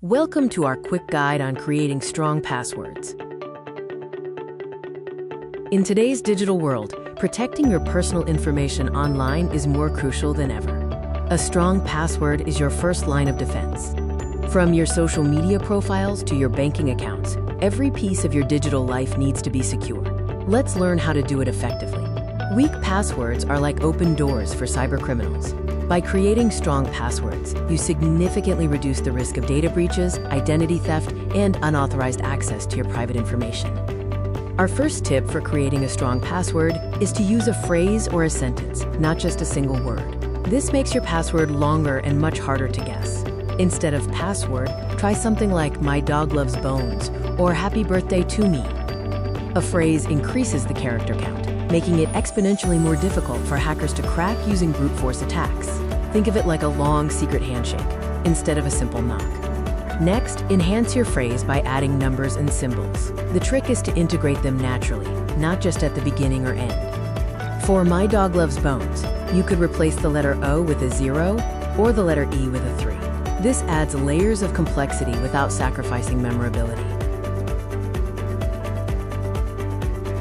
Welcome to our quick guide on creating strong passwords. In today's digital world, protecting your personal information online is more crucial than ever. A strong password is your first line of defense. From your social media profiles to your banking accounts, every piece of your digital life needs to be secure. Let's learn how to do it effectively. Weak passwords are like open doors for cybercriminals. By creating strong passwords, you significantly reduce the risk of data breaches, identity theft, and unauthorized access to your private information. Our first tip for creating a strong password is to use a phrase or a sentence, not just a single word. This makes your password longer and much harder to guess. Instead of password, try something like "My dog loves bones" or "Happy birthday to me." A phrase increases the character count, making it exponentially more difficult for hackers to crack using brute force attacks. Think of it like a long, secret handshake instead of a simple knock. Next, enhance your phrase by adding numbers and symbols. The trick is to integrate them naturally, not just at the beginning or end. For "My dog loves bones," you could replace the letter O with a 0 or the letter E with a 3. This adds layers of complexity without sacrificing memorability.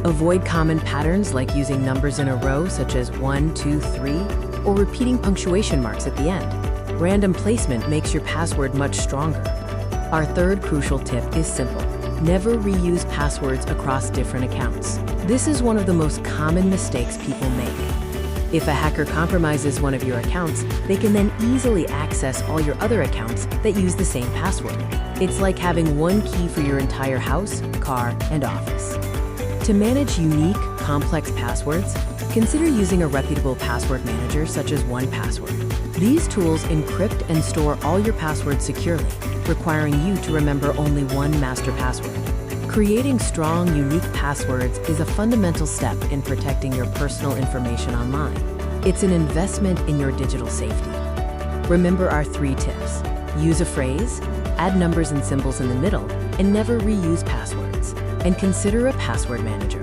Avoid common patterns like using numbers in a row such as 1, 2, 3, or repeating punctuation marks at the end. Random placement makes your password much stronger. Our third crucial tip is simple. Never reuse passwords across different accounts. This is one of the most common mistakes people make. If a hacker compromises one of your accounts, they can then easily access all your other accounts that use the same password. It's like having one key for your entire house, car, and office. To manage unique, complex passwords, consider using a reputable password manager such as 1Password. These tools encrypt and store all your passwords securely, requiring you to remember only one master password. Creating strong, unique passwords is a fundamental step in protecting your personal information online. It's an investment in your digital safety. Remember our 3 tips. Use a phrase, add numbers and symbols in the middle, and never reuse passwords. And consider a password manager.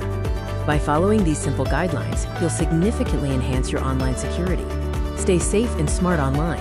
By following these simple guidelines, you'll significantly enhance your online security. Stay safe and smart online.